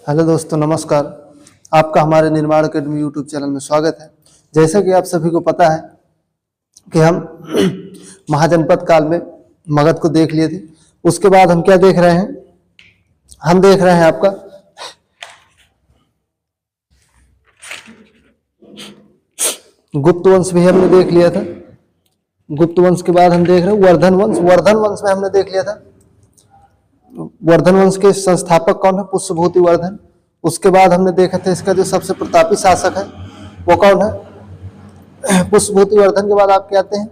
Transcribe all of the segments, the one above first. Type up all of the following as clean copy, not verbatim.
Hello दोस्तों, नमस्कार। आपका हमारे निर्माण अकेडमी यूट्यूब चैनल में स्वागत है। जैसा कि आप सभी को पता है कि हम महाजनपद काल में मगध को देख लिए थे। उसके बाद हम क्या देख रहे हैं? हम देख रहे हैं आपका गुप्त वंश भी हमने देख लिया था। गुप्त वंश के बाद हम देख रहे हैं वर्धन वंश। वर्धन वंश में हमने देख लिया था वर्धन वंश के संस्थापक कौन है? पुष्यभूति वर्धन। उसके बाद हमने देखा था इसका जो सबसे प्रतापी शासक है वो कौन है? पुष्यभूति वर्धन के बाद आपके आते हैं,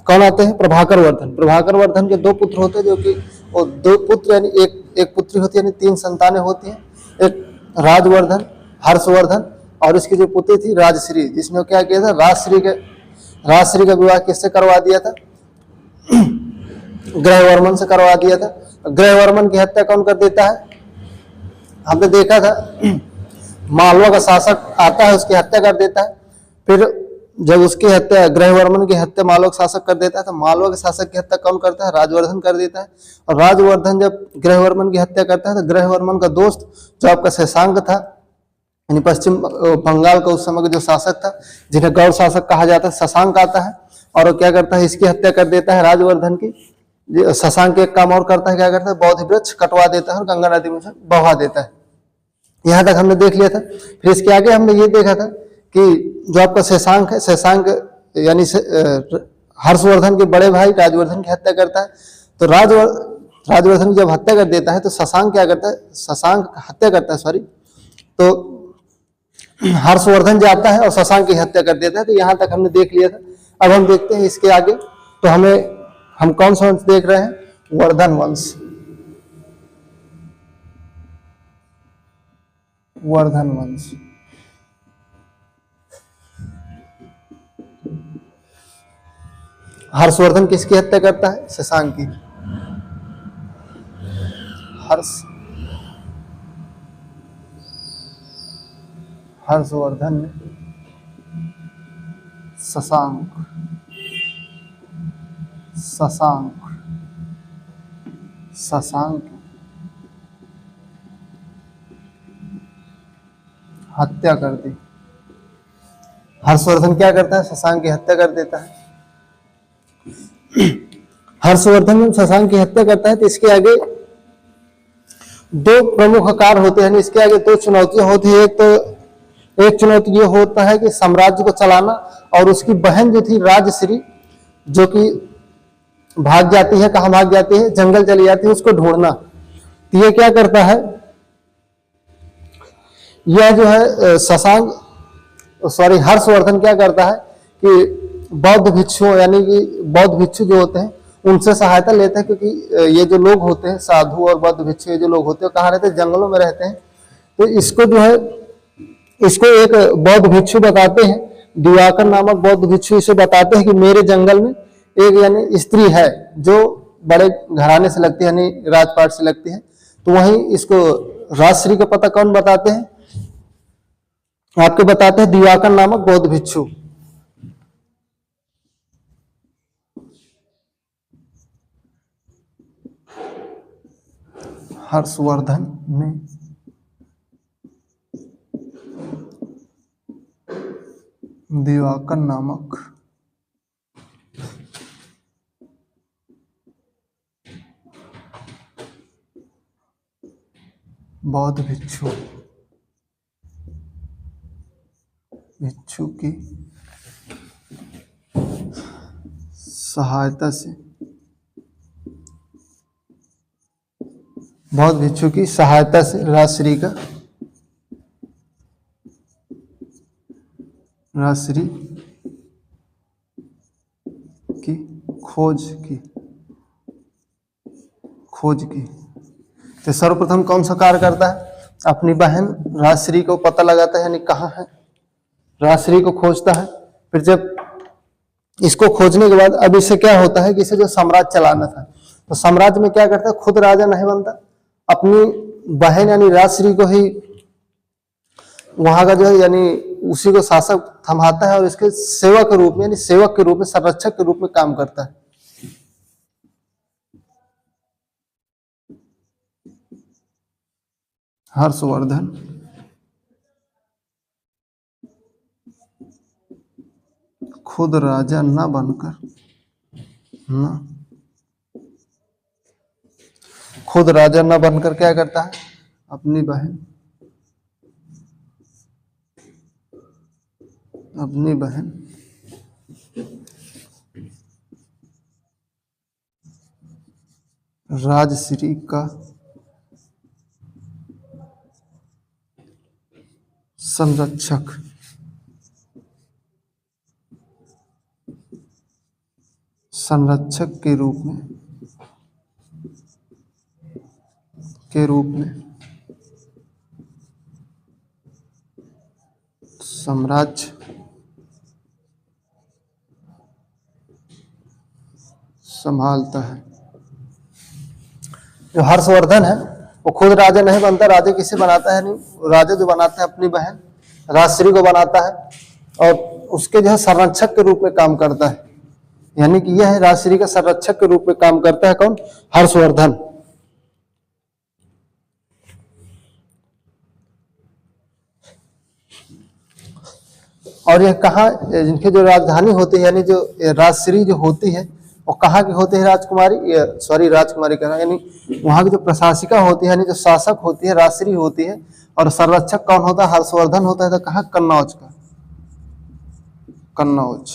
कौन आते हैं? प्रभाकर वर्धन। प्रभाकर वर्धन के दो पुत्र होते हैं, जो कि वो दो पुत्र यानी एक पुत्री होती है, यानी तीन संतानें होती हैं। एक राजवर्धन, हर्षवर्धन और इसकी जो पुत्री थी राजश्री, जिसने क्या किया था? राजश्री का विवाह किससे करवा दिया था? ग्रहवर्मन से करवा दिया था। ग्रहवर्मन की हत्या कौन कर देता है? हमने देखा था मालवा का शासक आता है, उसकी हत्या कर देता है। फिर जब उसकी हत्या, ग्रहवर्मन की हत्या मालवा का शासक कर देता है, तो मालवा के शासक की हत्या कौन करता है? राजवर्धन कर देता है। और राजवर्धन जब ग्रहवर्मन की हत्या करता है तो ग्रहवर्मन का दोस्त जो आपका शशांक था, यानी पश्चिम बंगाल का उस समय का जो शासक था, जिन्हें गौड़ शासक कहा जाता है, शशांक आता है और वो क्या करता है? इसकी हत्या कर देता है राजवर्धन की। शशांक एक काम और करता है, क्या करता है? बोधि वृक्ष कटवा देता है और गंगा नदी में से बहा देता है। यहां तक हमने देख लिया था। फिर इसके आगे हमने ये देखा था कि जो आपका शशांक है, शशांक यानी हर्षवर्धन के बड़े भाई राजवर्धन की हत्या करता है। तो राजवर्धन जब हत्या कर देता है तो शशांक क्या करता है? शशांक हत्या करता है, सॉरी, तो हर्षवर्धन जाता है और शशांक की हत्या कर देता है। तो यहां तक हमने देख लिया था। अब हम देखते हैं इसके आगे, तो हम कौन सा वंश देख रहे हैं? वर्धन वंश। वर्धन वंश। हर्षवर्धन किसकी हत्या करता है? शशांक की। हर्षवर्धन ने शशांक हत्या कर दी। हर्षवर्धन क्या करता है? शशांक की हत्या कर देता है। हर्षवर्धन जब शशांक की हत्या करता है तो इसके आगे दो प्रमुख कार्य होते हैं। इसके आगे दो चुनौतियां होती है। एक चुनौती ये होता है कि साम्राज्य को चलाना, और उसकी बहन जो थी राजश्री, जो कि भाग जाती है। कहाँ भाग जाती है? जंगल चली जाती है, उसको ढूंढना। तो ये क्या करता है? यह जो है हर्षवर्धन क्या करता है कि बौद्ध भिक्षु, यानी कि बौद्ध भिक्षु जो होते हैं उनसे सहायता लेते हैं, क्योंकि ये जो लोग होते हैं साधु और बौद्ध भिक्षु, ये जो लोग होते हैं कहाँ रहते हैं? जंगलों में रहते हैं। तो इसको जो है, इसको एक बौद्ध भिक्षु बताते हैं, दिवाकर नामक बौद्ध भिक्षु इसे बताते हैं कि मेरे जंगल में एक यानी स्त्री है जो बड़े घराने से लगती है, यानी राजपाट से लगती है। तो वहीं इसको राजश्री का पता कौन बताते हैं? आपके बताते हैं दिवाकर नामक बौद्ध भिक्षु। हर्षवर्धन ने दिवाकर नामक बौद्ध भिक्षु की सहायता से, बौद्ध भिक्षु की सहायता से राजश्री की खोज की। तो सर्वप्रथम कौन सा कार्य करता है? अपनी बहन राजश्री को पता लगाता है, यानी कहाँ है, राजश्री को खोजता है। फिर जब इसको खोजने के बाद अब इसे क्या होता है कि इसे जो साम्राज्य चलाना था, तो साम्राज्य में क्या करता है? खुद राजा नहीं बनता, अपनी बहन यानी राजश्री को ही वहां का जो है यानी उसी को शासक थमाता है और इसके सेवक के रूप में, यानी सेवक के रूप में, संरक्षक के रूप में काम करता है। हर्षवर्धन खुद राजा न बनकर खुद राजा न बनकर क्या करता है, अपनी बहन राजश्री का संरक्षक के रूप में साम्राज्य संभालता है। जो हर्षवर्धन है वो खुद राजा नहीं बनता, राजा किसे बनाता है, नहीं राजा जो बनाता है अपनी बहन राजश्री को बनाता है और उसके जो है संरक्षक के रूप में काम करता है। यानी कि यह है राजश्री का संरक्षक के रूप में काम करता है कौन, हर्षवर्धन। और यह कहाँ, जिनकी जो राजधानी होती है यानी जो राजश्री जो होती है वो कहाँ की होती है, राजकुमारी कह रहा है, यानी वहां की जो प्रशासिका होती है यानी जो शासक होती है राजश्री होती है, और संरक्षक कौन होता है, हर्षवर्धन होता है। तो कहाँ, कन्नौज का, कन्नौज,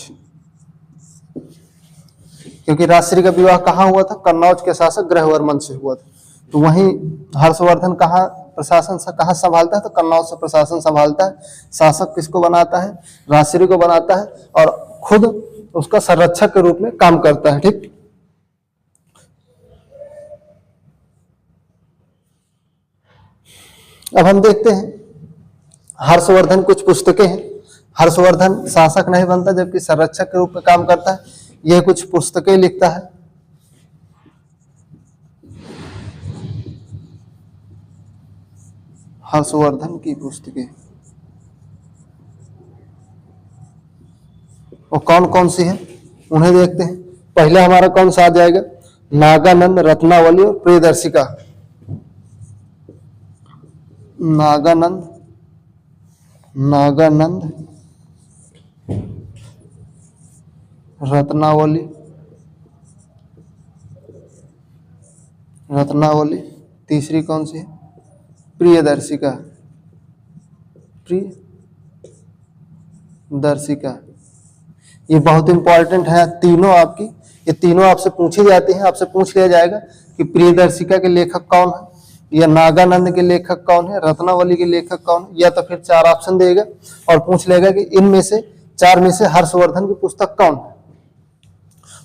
क्योंकि राजश्री का विवाह कहाँ हुआ था, कन्नौज के शासक ग्रहवर्मन से हुआ था। तो वहीं हर्षवर्धन कहाँ प्रशासन से कहाँ संभालता है, तो कन्नौज से प्रशासन संभालता है। शासक किसको बनाता है, राजश्री को बनाता है, और खुद उसका संरक्षक के रूप में काम करता है। ठीक, अब हम देखते हैं हर्षवर्धन कुछ पुस्तकें हैं। हर्षवर्धन शासक नहीं बनता जबकि संरक्षक के रूप में काम करता है। यह कुछ पुस्तकें लिखता है। हर्षवर्धन की पुस्तकें और कौन कौन सी है उन्हें देखते हैं। पहले हमारा कौन सा आ जाएगा, नागानंद, रत्नावली और प्रियदर्शिका। नागानंद, रत्नावली, तीसरी कौन सी है, प्रियदर्शिका। ये बहुत इंपॉर्टेंट है तीनों आपकी, ये तीनों आपसे पूछी जाती हैं। आपसे पूछ लिया जाएगा कि प्रियदर्शिका के लेखक कौन है, या नागानंद के लेखक कौन है, रत्नावली के लेखक कौन है, या तो फिर 4 ऑप्शन देगा और पूछ लेगा कि इनमें से 4 में से हर्षवर्धन की पुस्तक कौन है।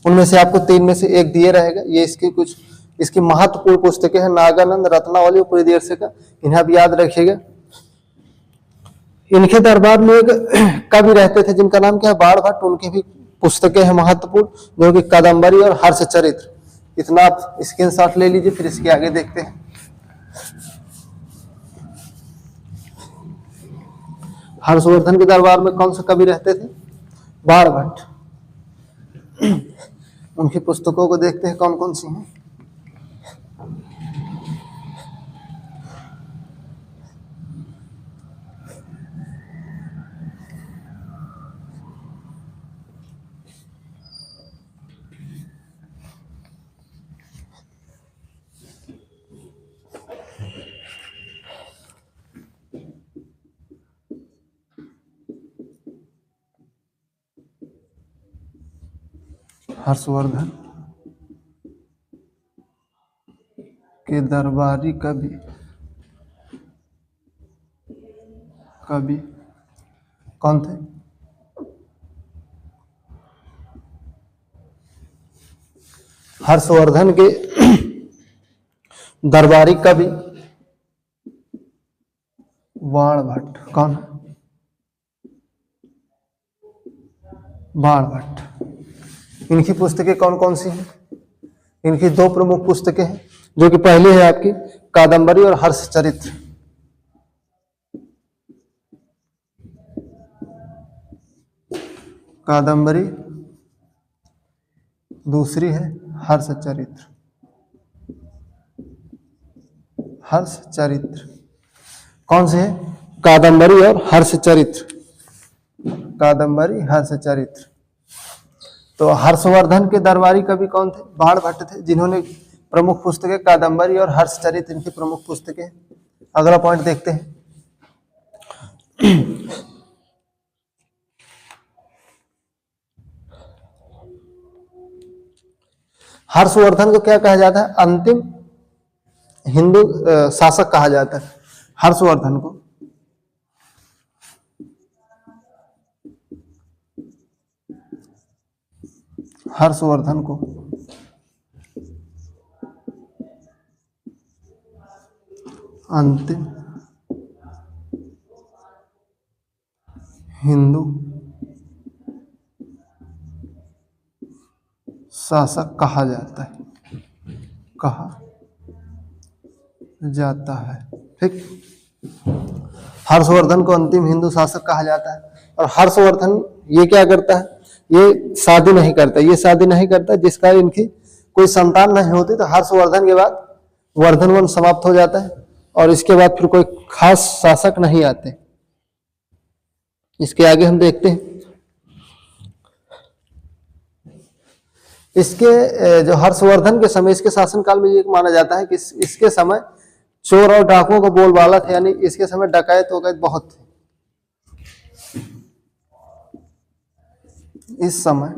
उनमें से आपको 3 में से एक दिए रहेगा। ये इसकी महत्वपूर्ण पुस्तकें हैं, नागानंद, रत्नावली और प्रियदर्शिका। इन्हें आप याद रखिएगा। इनके दरबार में एक कवि रहते थे जिनका नाम क्या है, बाण भट्ट। उनकी भी पुस्तकें हैं महत्वपूर्ण, जो कि कादम्बरी और हर्षचरित्र। इतना आप स्क्रीनशॉट ले लीजिए, फिर इसके आगे देखते हैं। हर्षवर्धन के दरबार में कौन से कवि रहते थे, बाण भट्ट। उनकी पुस्तकों को देखते हैं कौन कौन सी हैं। हर्षवर्धन के दरबारी कवि कौन थे, हर्षवर्धन के दरबारी कवि बाण भट्ट। कौन है, बाण भट्ट। इनकी पुस्तकें कौन कौन सी हैं, इनकी 2 प्रमुख पुस्तकें हैं, जो कि पहली है आपकी कादम्बरी और हर्षचरित्र। कादम्बरी, दूसरी है हर्षचरित्र। कौन से है? कादम्बरी और हर्षचरित्र। कादम्बरी हर्षचरित्र। तो हर्षवर्धन के दरबारी कवि कौन थे? बाणभट्ट थे, जिन्होंने प्रमुख पुस्तकें कादम्बरी और हर्षचरित्र इनकी प्रमुख पुस्तकें। अगला पॉइंट देखते हैं। हर्षवर्धन को क्या कहा जाता है? अंतिम हिंदू शासक कहा जाता है हर्षवर्धन को। हर्षवर्धन को अंतिम हिंदू शासक कहा जाता है, कहा जाता है। ठीक, हर्षवर्धन को अंतिम हिंदू शासक कहा जाता है। और हर्षवर्धन ये क्या करता है? ये शादी नहीं करता। ये शादी नहीं करता जिसका इनकी कोई संतान नहीं होती। तो हर्षवर्धन के बाद वर्धन वंश समाप्त हो जाता है और इसके बाद फिर कोई खास शासक नहीं आते। इसके आगे हम देखते हैं। इसके जो हर्षवर्धन के समय, इसके शासनकाल में ये माना जाता है कि इसके समय चोर और डाकुओं का बोलबाला था, यानी इसके समय डकैत वकैत बहुत थे। इस समय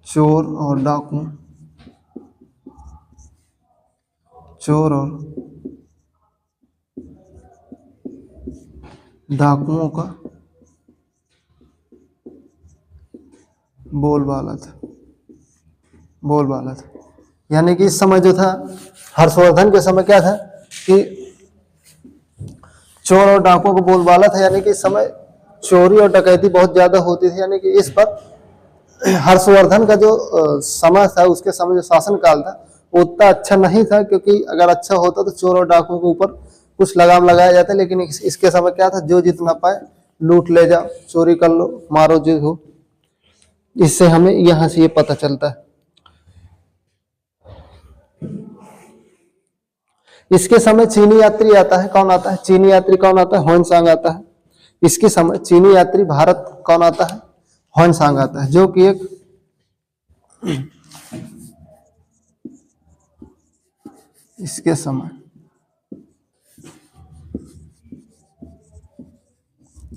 चोर और डाकू, चोर और डाकुओं का बोलबाला था, बोलबाला था। यानी कि इस समय जो था, हर्षवर्धन के समय क्या था कि चोर और डाकुओं को बोलबाला था। यानी कि इस समय चोरी और डकैती बहुत ज्यादा होती थी। यानी कि इस पर हर्षवर्धन का जो समय था, उसके समय जो शासन काल था, वो उतना अच्छा नहीं था। क्योंकि अगर अच्छा होता तो चोर और डाकुओं के ऊपर कुछ लगाम लगाया जाता। लेकिन इसके समय क्या था, जो जितना पाए लूट ले जाओ, चोरी कर लो, मारो जो हो। इससे हमें यहां से ये पता चलता है। इसके समय चीनी यात्री आता है। कौन आता है? चीनी यात्री कौन आता है? ह्वेनसांग आता है। इसके समय चीनी यात्री भारत कौन आता है? ह्वेनसांग आता है, जो कि एक इसके समय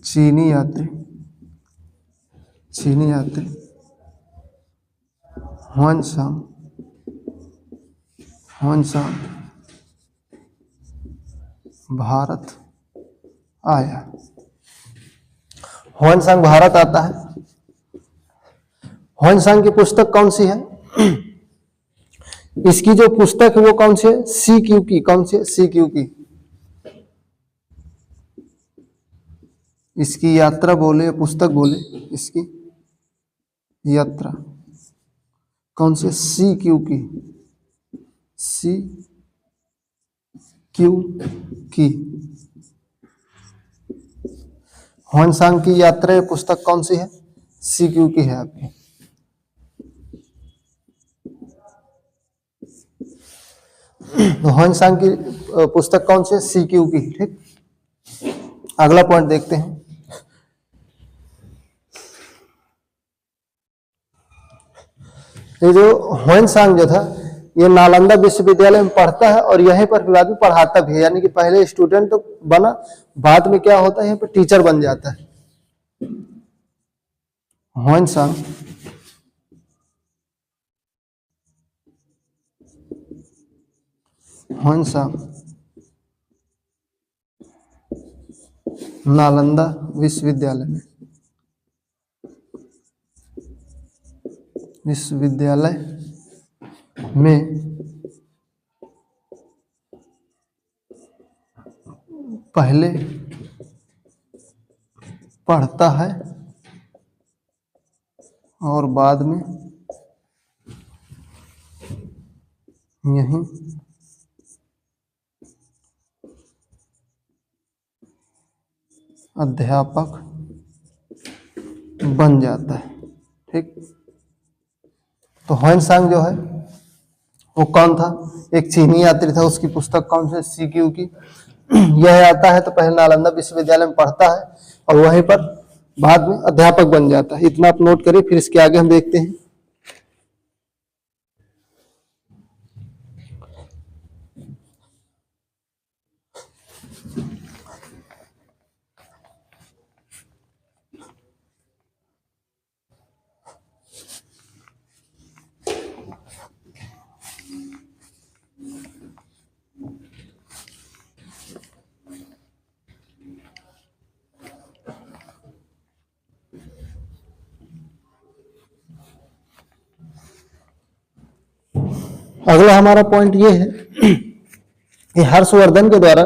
चीनी यात्री ह्वेनसांग भारत आया। ह्वेनसांग भारत आता है। ह्वेनसांग की पुस्तक कौन सी है? इसकी जो पुस्तक है वो कौन सी है? CQ की। कौन सी है? CQ की। इसकी यात्रा बोले, पुस्तक बोले, इसकी यात्रा कौन सी? CQ की। CQ की। ह्वेनसांग की यात्रा ये पुस्तक कौन सी है? CQ की है आपकी। ह्वेनसांग की पुस्तक कौन सी है? CQ की। ठीक, अगला पॉइंट देखते हैं। ये जो ह्वेनसांग जो था, ये नालंदा विश्वविद्यालय में पढ़ता है और यहीं पर बाद में पढ़ाता भी है। यानी कि पहले स्टूडेंट तो बना, बाद में क्या होता है, यहाँ पर टीचर बन जाता है। ह्वेनसांग नालंदा विश्वविद्यालय में पहले पढ़ता है और बाद में यहीं अध्यापक बन जाता है। ठीक, तो ह्वेनसांग जो है वो कौन था? एक चीनी यात्री था। उसकी पुस्तक कौन सी? सीक्यू की। यह आता है तो पहले नालंदा विश्वविद्यालय में पढ़ता है और वहीं पर बाद में अध्यापक बन जाता है। इतना आप नोट करिए, फिर इसके आगे हम देखते हैं। अगला हमारा पॉइंट ये है कि हर्षवर्धन के द्वारा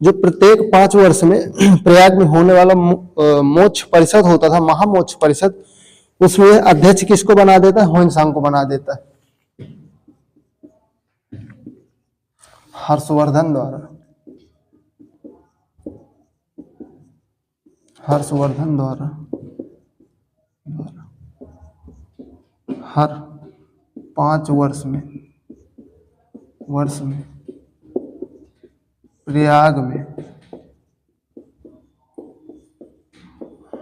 जो प्रत्येक 5 वर्ष में प्रयाग में होने वाला मोक्ष परिषद होता था, महामोक्ष परिषद, उसमें अध्यक्ष किसको बना देता है? ह्वेनसांग को बना देता है। हर्षवर्धन द्वारा हर 5 वर्ष में प्रयाग में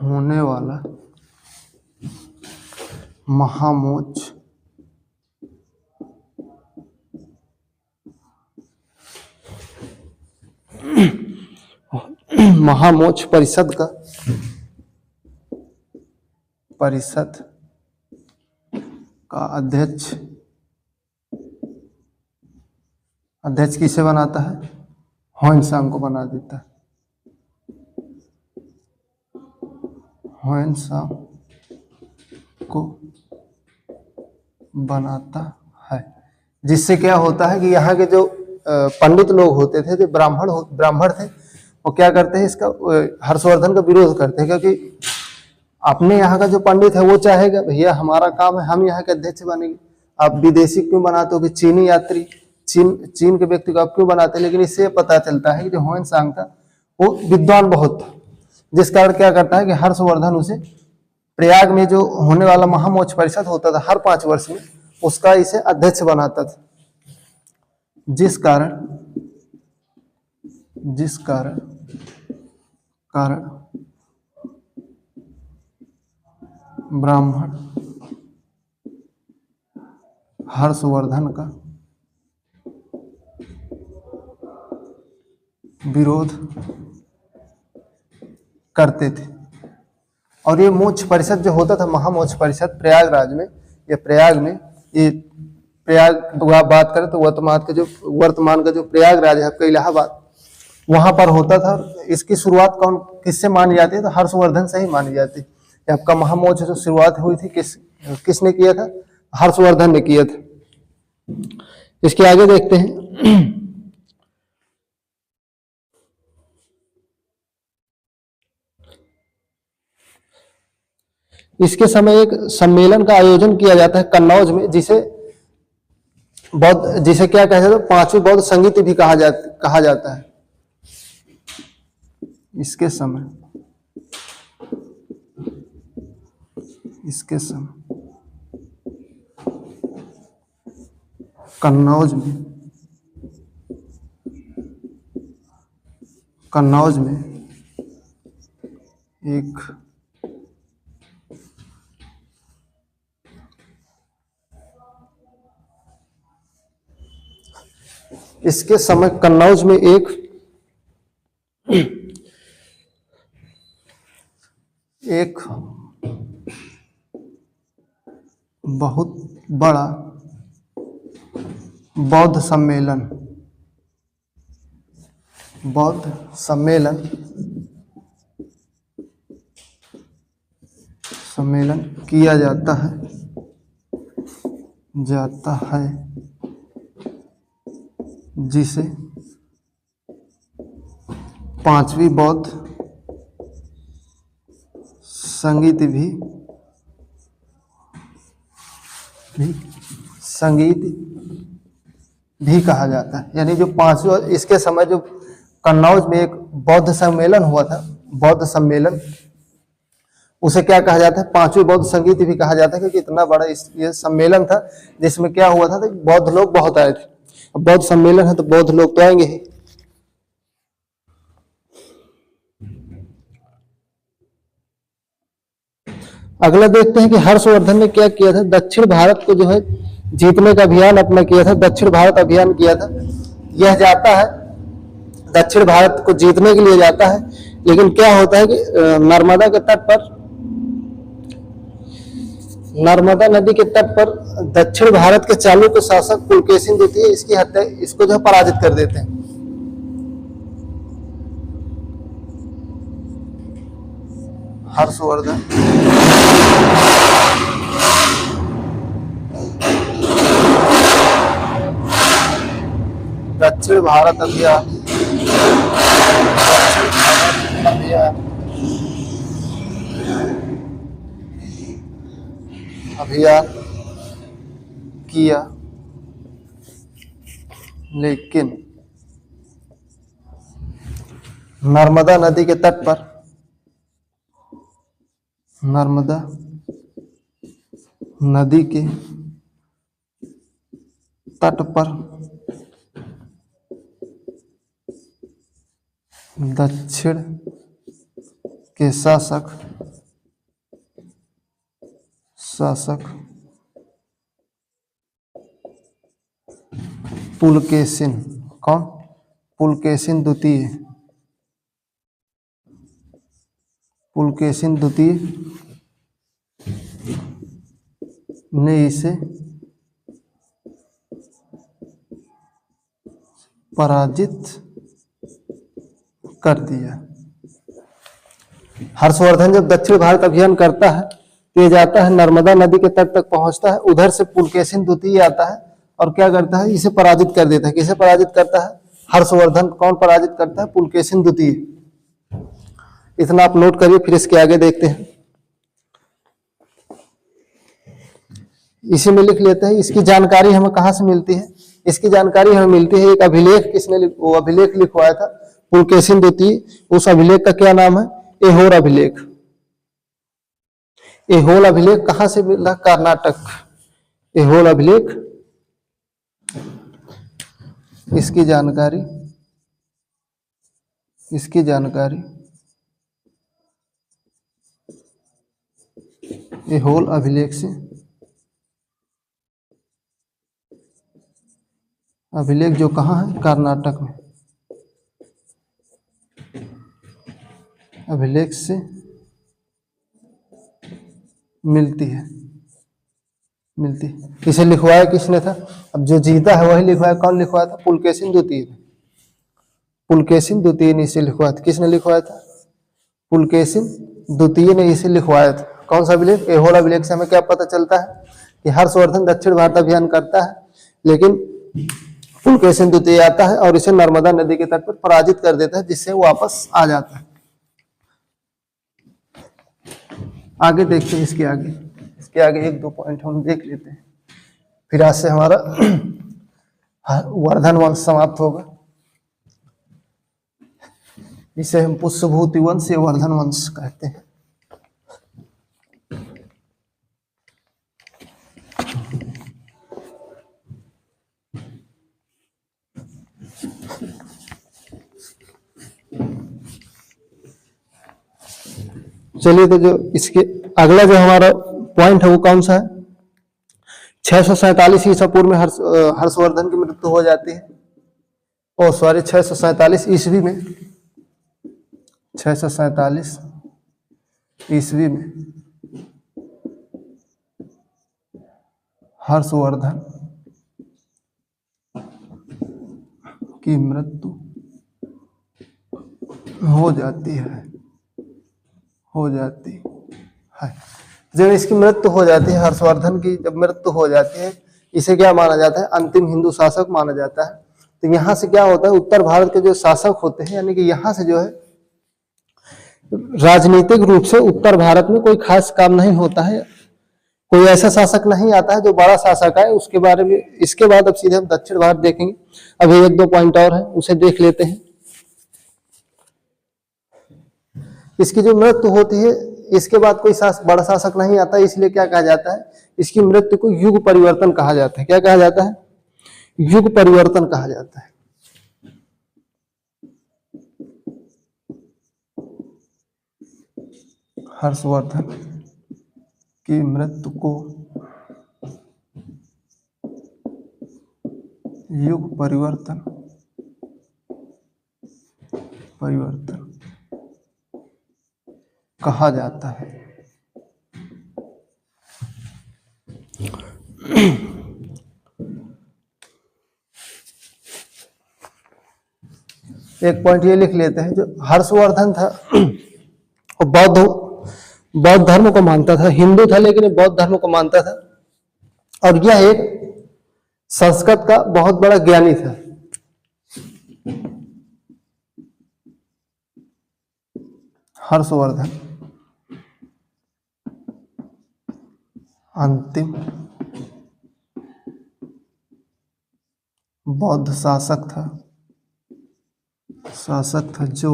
होने वाला महामोक्ष परिषद का अध्यक्ष किसे बनाता है? ह्वेनसांग को बना देता है। ह्वेनसांग को बनाता है, जिससे क्या होता है कि यहाँ के जो पंडित लोग होते थे, जो ब्राह्मण थे, वो क्या करते हैं? इसका हर्षवर्धन का विरोध करते हैं, क्योंकि अपने यहाँ का जो पंडित है वो चाहेगा भैया हमारा काम है, हम यहाँ के अध्यक्ष बनेंगे, आप विदेशी क्यों बनाते हो? चीनी यात्री, चीन के व्यक्ति को आप क्यों बनाते हैं? लेकिन इससे पता चलता है कि जो ह्वेनसांग था वो विद्वान बहुत था, जिस कारण क्या करता है कि हर्षवर्धन उसे प्रयाग में जो होने वाला महामोक्ष परिषद होता था हर 5 वर्ष में, उसका इसे अध्यक्ष बनाता था, जिस कारण ब्राह्मण हर्षवर्धन का विरोध करते थे। और ये मोक्ष परिषद जो होता था, महामोक्ष परिषद प्रयागराज में, ये प्रयाग बात करें तो वर्तमान का जो प्रयागराज है आपका इलाहाबाद, वहां पर होता था। इसकी शुरुआत किससे मानी जाती है? तो हर्षवर्धन से ही मानी जाती है। आपका महामोक्ष जो शुरुआत हुई थी किसने किया था? हर्षवर्धन ने किया था। इसके आगे देखते हैं। इसके समय एक सम्मेलन का आयोजन किया जाता है कन्नौज में, जिसे क्या कहते हैं? 5वीं बौद्ध संगीति भी कहा जाता है। इसके समय कन्नौज में एक इसके समय कन्नौज में एक बहुत बड़ा बौद्ध सम्मेलन किया जाता है जिसे 5वीं बौद्ध संगीत भी कहा जाता है। यानी जो 5वीं, इसके समय जो कन्नौज में एक बौद्ध सम्मेलन हुआ था, बौद्ध सम्मेलन, उसे क्या कहा जाता है, पांचवी बौद्ध संगीत भी कहा जाता है, क्योंकि इतना बड़ा ये सम्मेलन था जिसमें क्या हुआ था तो बौद्ध लोग बहुत आए थे। अब बौद्ध सम्मेलन है तो बौद्ध लोग तो आएंगे ही। अगला देखते हैं कि हर्षवर्धन ने क्या किया था, दक्षिण भारत को जो है जीतने का अभियान अपना किया था, दक्षिण भारत अभियान किया था। यह जाता है दक्षिण भारत को जीतने के लिए जाता है, लेकिन क्या होता है कि नर्मदा के तट पर, नर्मदा नदी के तट पर दक्षिण भारत के चालुक्य शासक पुलकेशिन द्वितीय इसकी हत्या, इसको जो पराजित कर देते हैं। हर्षवर्धन दक्षिण भारत अभियान अभियान किया, लेकिन नर्मदा नदी के तट पर, नर्मदा नदी के तट पर दक्षिण के शासक पुलकेशिन, कौन, पुलकेशिन द्वितीय, पुलकेशिन द्वितीय ने इसे पराजित कर दिया। हर्षवर्धन जब दक्षिण भारत अभियान करता है तो ये जाता है नर्मदा नदी के तट तक पहुंचता है, उधर से पुलकेशिन द्वितीय आता है और क्या करता है, इसे पराजित कर देता है। किसे पराजित करता है, हर्षवर्धन। कौन पराजित करता है, पुलकेशिन द्वितीय। इतना आप नोट करिए, फिर इसके आगे देखते हैं। इसी में लिख लेते हैं। इसकी जानकारी हमें कहाँ से मिलती है, इसकी जानकारी हमें मिलती है एक अभिलेख, किसने वो अभिलेख लिखवाया था, पुलकेशिन द्वितीय। उस अभिलेख का क्या नाम है, ऐहोल अभिलेख। ऐहोल अभिलेख कहाँ से मिला, कर्नाटक। ऐहोल अभिलेख, इसकी जानकारी ऐहोल अभिलेख से, अभिलेख जो कहाँ है, कर्नाटक में, अभिलेख से मिलती है। इसे लिखवाया किसने था, अब जो जीता है वही लिखवाया। कौन लिखवाया था, पुलकेशिन द्वितीय। पुलकेशिन द्वितीय ने इसे लिखवाया था। किसने लिखवाया था, पुलकेशिन द्वितीय ने इसे लिखवाया था। कौन सा अभिलेख, ऐहोल अभिलेख से हमें क्या पता चलता है कि हर्षवर्धन दक्षिण भारत अभियान करता है, लेकिन पुलकेशिन द्वितीय आता है और इसे नर्मदा नदी के तट पर पराजित कर देता है, जिससे वापस आ जाता है। आगे देखते हैं, इसके आगे एक दो पॉइंट हम देख लेते हैं, फिर आज से हमारा वर्धन वंश समाप्त होगा। इसे हम पुष्यभूति वंश या वर्धन वंश कहते हैं। चलिए, तो जो इसके अगला जो हमारा पॉइंट है वो कौन सा है, 647 ईसा पूर्व में हर्षवर्धन की मृत्यु हो जाती है। 647 ईस्वी में, 647 ईस्वी में हर्षवर्धन की मृत्यु हो जाती है। जब इसकी मृत्यु हो जाती है, हर्षवर्धन की जब मृत्यु हो जाती है, इसे क्या माना जाता है, अंतिम हिंदू शासक माना जाता है। तो यहाँ से क्या होता है, उत्तर भारत के जो शासक होते हैं, यानी कि यहाँ से जो है राजनीतिक रूप से उत्तर भारत में कोई खास काम नहीं होता है, कोई ऐसा शासक नहीं आता है जो बड़ा शासक है। उसके बारे में इसके बाद अब सीधे हम दक्षिण भारत देखेंगे। अभी एक दो पॉइंट और है, उसे देख लेते हैं। इसकी जो मृत्यु होती है इसके बाद कोई बड़ा शासक नहीं आता, इसलिए क्या कहा जाता है, इसकी मृत्यु को युग परिवर्तन कहा जाता है। क्या कहा जाता है? युग परिवर्तन कहा जाता है। हर्षवर्धन की मृत्यु को युग परिवर्तन कहा जाता है। एक पॉइंट ये लिख लेते हैं, जो हर्षवर्धन था वो बौद्ध धर्म को मानता था, हिंदू था लेकिन बौद्ध धर्म को मानता था, और यह एक संस्कृत का बहुत बड़ा ज्ञानी था। हर्षवर्धन अंतिम बौद्ध शासक था जो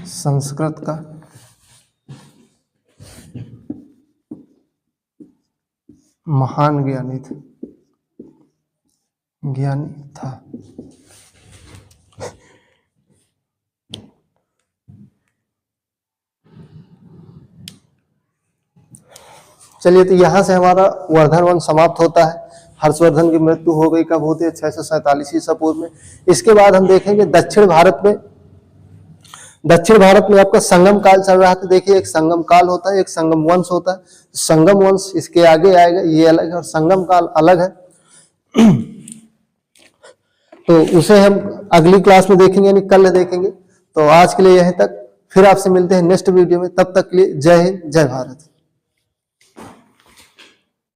संस्कृत का महान ज्ञानी था। चलिए, तो यहां से हमारा वर्धन वंश समाप्त होता है। हर्षवर्धन की मृत्यु हो गई, कब होती है? 647 ईसा पूर्व में। इसके बाद हम देखेंगे दक्षिण भारत में आपका संगम काल चल रहा था। देखिए, एक संगम काल होता है, एक संगम वंश होता है। संगम वंश इसके आगे आएगा, ये अलग है, और संगम काल अलग है। तो उसे हम अगली क्लास में देखेंगे, यानी कल देखेंगे। तो आज के लिए यहीं तक, फिर आपसे मिलते हैं नेक्स्ट वीडियो में। तब तक के लिए जय हिंद, जय भारत।